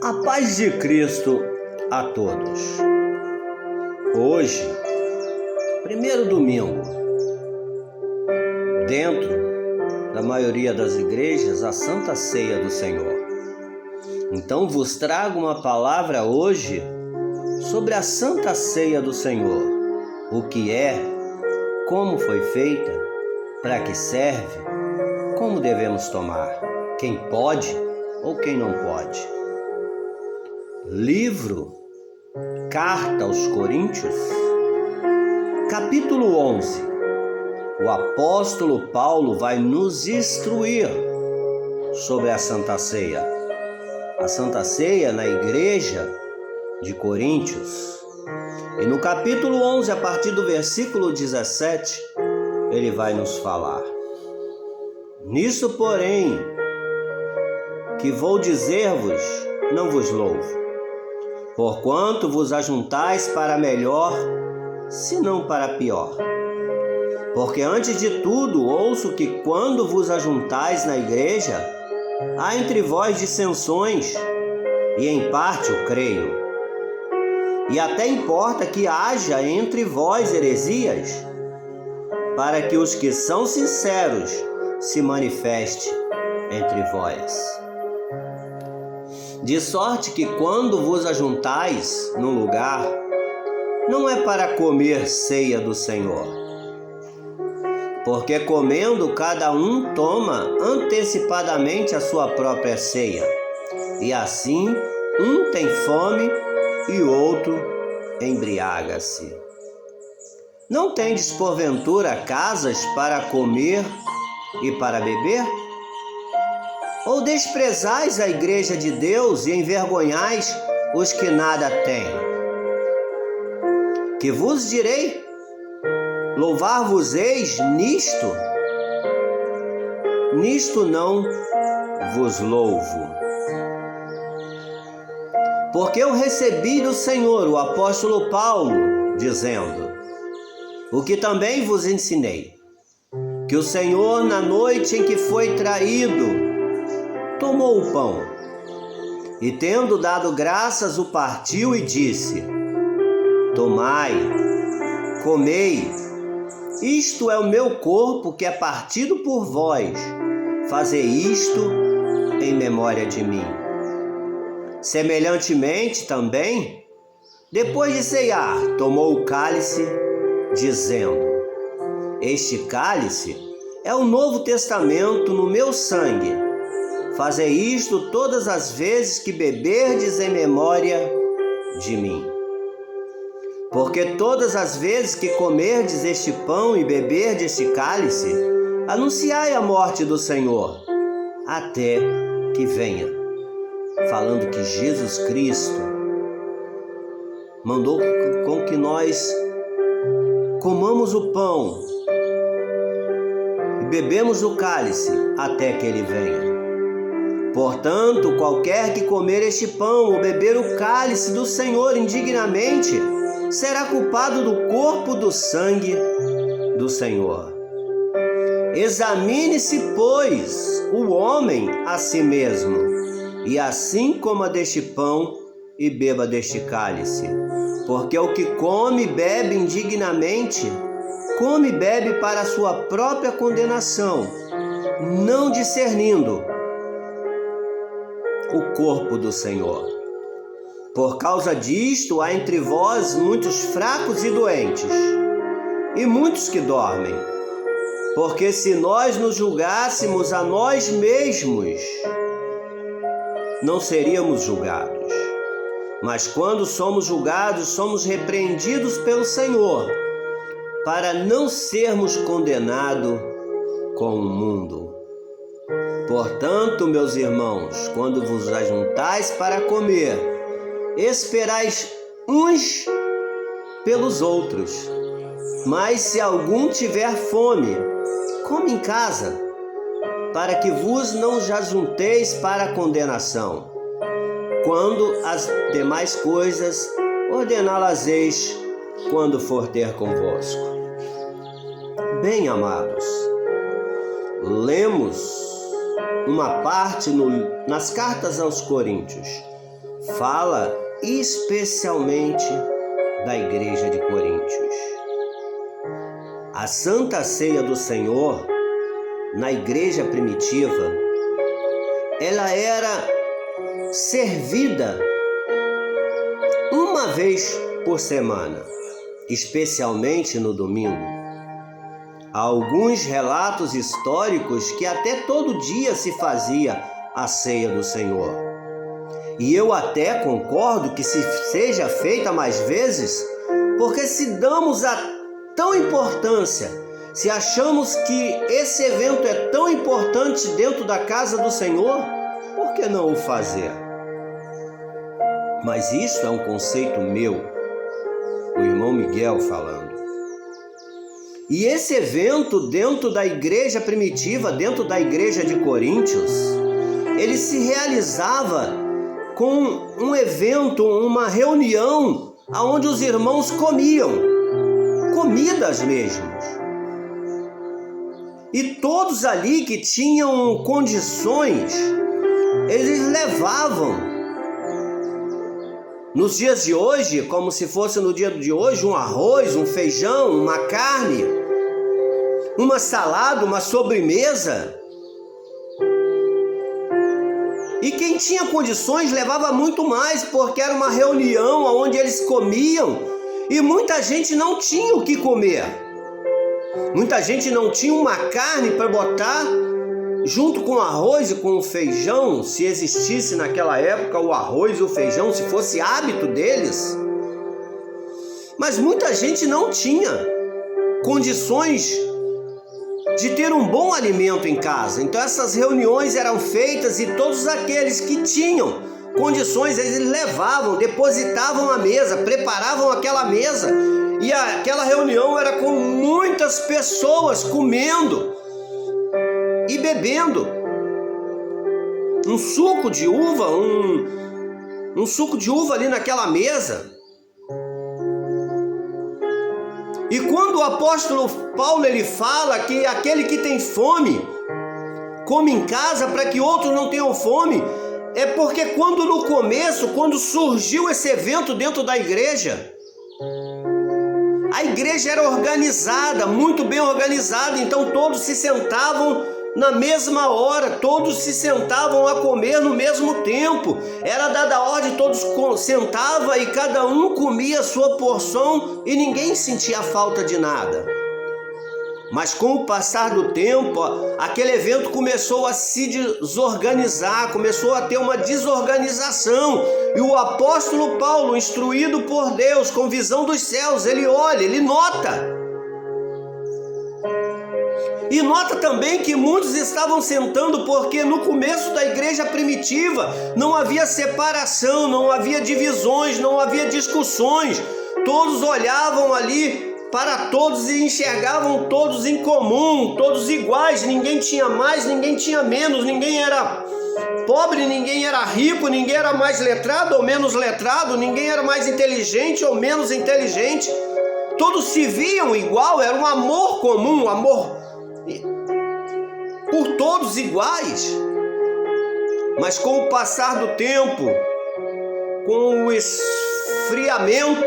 A paz de Cristo a todos. Hoje, primeiro domingo, dentro da maioria das igrejas, a Santa Ceia do Senhor. Então vos trago uma palavra hoje sobre a Santa Ceia do Senhor. O que é, como foi feita, para que serve, como devemos tomar, quem pode ou quem não pode. Livro Carta aos Coríntios, capítulo 11. O apóstolo Paulo vai nos instruir sobre a Santa Ceia. A Santa Ceia na igreja de Coríntios. E no capítulo 11, a partir do versículo 17, ele vai nos falar. Nisso, porém, que vou dizer-vos, não vos louvo. Porquanto vos ajuntais para melhor, se não para pior. Porque antes de tudo ouço que quando vos ajuntais na igreja, há entre vós dissensões, e em parte o creio. E até importa que haja entre vós heresias, para que os que são sinceros se manifeste entre vós. De sorte que quando vos ajuntais num lugar, não é para comer ceia do Senhor. Porque comendo cada um toma antecipadamente a sua própria ceia. E assim um tem fome e outro embriaga-se. Não tendes porventura casas para comer e para beber? Ou desprezais a igreja de Deus e envergonhais os que nada têm? Que vos direi? Louvar-vos-eis nisto? Nisto não vos louvo. Porque eu recebi do Senhor, o apóstolo Paulo, dizendo: o que também vos ensinei, que o Senhor, na noite em que foi traído, tomou o pão, e tendo dado graças, o partiu e disse: tomai, comei, isto é o meu corpo que é partido por vós, fazei isto em memória de mim. Semelhantemente também, depois de ceiar, tomou o cálice, dizendo: este cálice é o Novo Testamento no meu sangue. Fazei isto todas as vezes que beberdes em memória de mim. Porque todas as vezes que comerdes este pão e beberdes este cálice, anunciai a morte do Senhor, até que venha. Falando que Jesus Cristo mandou com que nós comamos o pão e bebemos o cálice até que ele venha. Portanto, qualquer que comer este pão ou beber o cálice do Senhor indignamente, será culpado do corpo do sangue do Senhor. Examine-se, pois, o homem a si mesmo, e assim coma deste pão e beba deste cálice. Porque o que come e bebe indignamente, come e bebe para a sua própria condenação, não discernindo o corpo do Senhor. Por causa disto, há entre vós muitos fracos e doentes, e muitos que dormem. Porque se nós nos julgássemos a nós mesmos, não seríamos julgados. Mas quando somos julgados, somos repreendidos pelo Senhor, para não sermos condenados com o mundo. Portanto, meus irmãos, quando vos ajuntais para comer, esperais uns pelos outros. Mas se algum tiver fome, come em casa, para que vos não ajunteis para a condenação. Quando as demais coisas ordená-las-eis quando for ter convosco. Bem, amados, lemos uma parte nas cartas aos Coríntios, fala especialmente da igreja de Coríntios. A Santa Ceia do Senhor, na igreja primitiva, ela era servida uma vez por semana, especialmente no domingo. Há alguns relatos históricos que até todo dia se fazia a ceia do Senhor. E eu até concordo que se seja feita mais vezes, porque se damos a tão importância, se achamos que esse evento é tão importante dentro da casa do Senhor, por que não o fazer? Mas isso é um conceito meu, o irmão Miguel falando. E esse evento dentro da igreja primitiva, dentro da igreja de Coríntios, ele se realizava com um evento, uma reunião, onde os irmãos comiam, comidas mesmo. E todos ali que tinham condições, eles levavam. Nos dias de hoje, como se fosse no dia de hoje, um arroz, um feijão, uma carne, uma salada, uma sobremesa. E quem tinha condições levava muito mais, porque era uma reunião onde eles comiam e muita gente não tinha o que comer. Muita gente não tinha uma carne para botar junto com o arroz e com o feijão, se existisse naquela época o arroz e o feijão, se fosse hábito deles. Mas muita gente não tinha condições de ter um bom alimento em casa. Então essas reuniões eram feitas e todos aqueles que tinham condições, eles levavam, depositavam a mesa, preparavam aquela mesa. E aquela reunião era com muitas pessoas comendo e bebendo um suco de uva, um suco de uva ali naquela mesa. E quando o apóstolo Paulo ele fala que aquele que tem fome come em casa para que outros não tenham fome, é porque quando no começo, quando surgiu esse evento dentro da igreja, a igreja era organizada, muito bem organizada, então todos se sentavam na mesma hora, todos se sentavam a comer no mesmo tempo. Era dada a ordem, todos sentavam e cada um comia a sua porção e ninguém sentia falta de nada. Mas com o passar do tempo, aquele evento começou a se desorganizar, começou a ter uma desorganização. E o apóstolo Paulo, instruído por Deus, com visão dos céus, ele olha, ele nota. E nota também que muitos estavam sentando porque no começo da igreja primitiva não havia separação, não havia divisões, não havia discussões. Todos olhavam ali para todos e enxergavam todos em comum, todos iguais. Ninguém tinha mais, ninguém tinha menos, ninguém era pobre, ninguém era rico, ninguém era mais letrado ou menos letrado, ninguém era mais inteligente ou menos inteligente. Todos se viam igual, era um amor comum, um amor por todos iguais. Mas com o passar do tempo, com o esfriamento,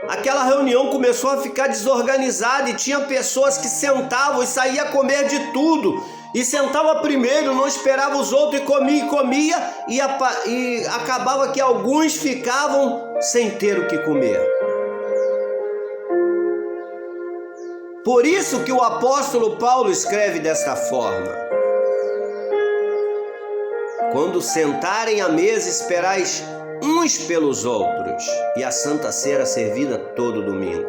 aquela reunião começou a ficar desorganizada e tinha pessoas que sentavam e saíam a comer de tudo. E sentava primeiro, não esperava os outros e comia e acabava que alguns ficavam sem ter o que comer. Por isso que o apóstolo Paulo escreve desta forma: quando sentarem à mesa, esperais uns pelos outros, e a Santa Ceia era servida todo domingo.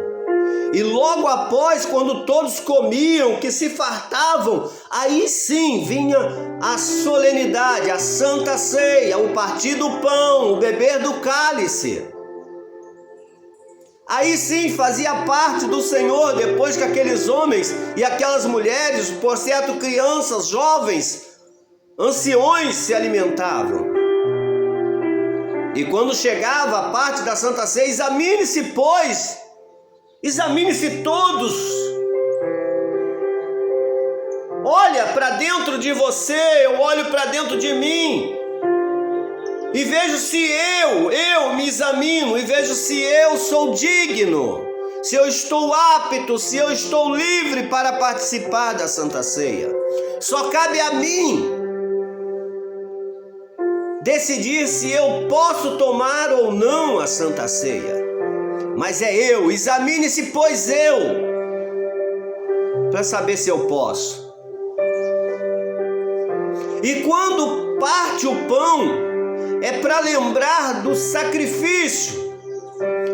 E logo após, quando todos comiam, que se fartavam, aí sim vinha a solenidade, a Santa Ceia, o partir do pão, o beber do cálice. Aí sim fazia parte do Senhor, depois que aqueles homens e aquelas mulheres, por certo crianças, jovens, anciões, se alimentavam. E quando chegava a parte da Santa Ceia, examine-se, pois, examine-se todos. Olha para dentro de você, eu olho para dentro de mim. e vejo se eu me examino e vejo se eu sou digno, se eu estou apto, se eu estou livre para participar da Santa Ceia. Só cabe a mim decidir se eu posso tomar ou não a Santa Ceia. Mas é eu, examine-se, pois para saber se eu posso. E quando parte o pão, é para lembrar do sacrifício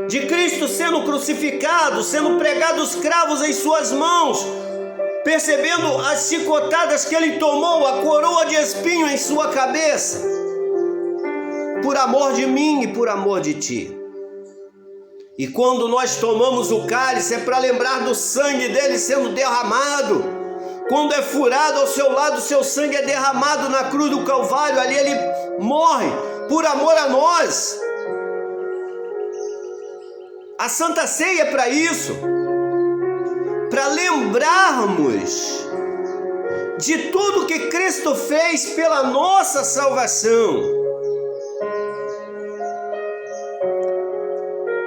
de Cristo sendo crucificado, sendo pregados cravos em suas mãos, percebendo as chicotadas que ele tomou, a coroa de espinho em sua cabeça, por amor de mim e por amor de ti. E quando nós tomamos o cálice, é para lembrar do sangue dele sendo derramado. Quando é furado ao seu lado, seu sangue é derramado na cruz do Calvário, ali ele morre por amor a nós. A Santa Ceia é para isso, para lembrarmos de tudo que Cristo fez pela nossa salvação.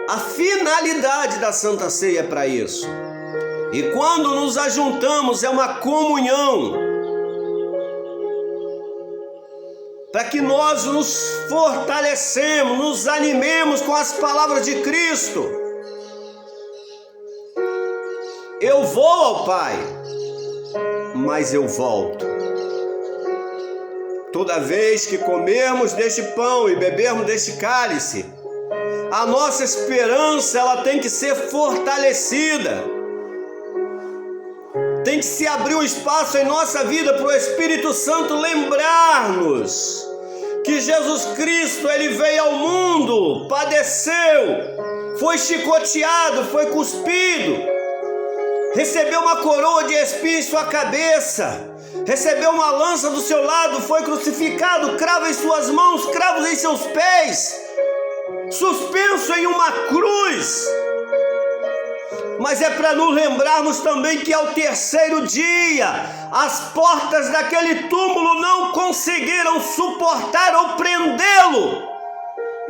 A finalidade da Santa Ceia é para isso. E quando nos ajuntamos é uma comunhão, para que nós nos fortalecemos, nos animemos com as palavras de Cristo. Eu vou ao Pai, mas eu volto. Toda vez que comermos deste pão e bebermos deste cálice, a nossa esperança ela tem que ser fortalecida. Tem que se abrir um espaço em nossa vida para o Espírito Santo lembrar-nos que Jesus Cristo, ele veio ao mundo, padeceu, foi chicoteado, foi cuspido, recebeu uma coroa de espinho em sua cabeça, recebeu uma lança do seu lado, foi crucificado, cravo em suas mãos, cravos em seus pés, suspenso em uma cruz. Mas é para nos lembrarmos também que ao terceiro dia, as portas daquele túmulo não conseguiram suportar ou prendê-lo.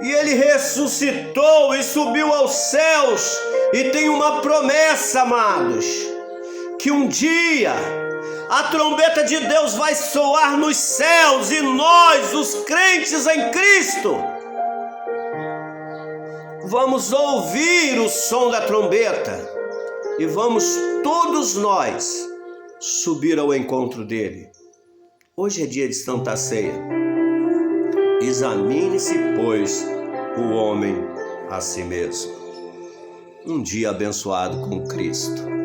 E ele ressuscitou e subiu aos céus. E tem uma promessa, amados, que um dia a trombeta de Deus vai soar nos céus e nós, os crentes em Cristo, vamos ouvir o som da trombeta. E vamos todos nós subir ao encontro dele. Hoje é dia de Santa Ceia. Examine-se, pois, o homem a si mesmo. Um dia abençoado com Cristo.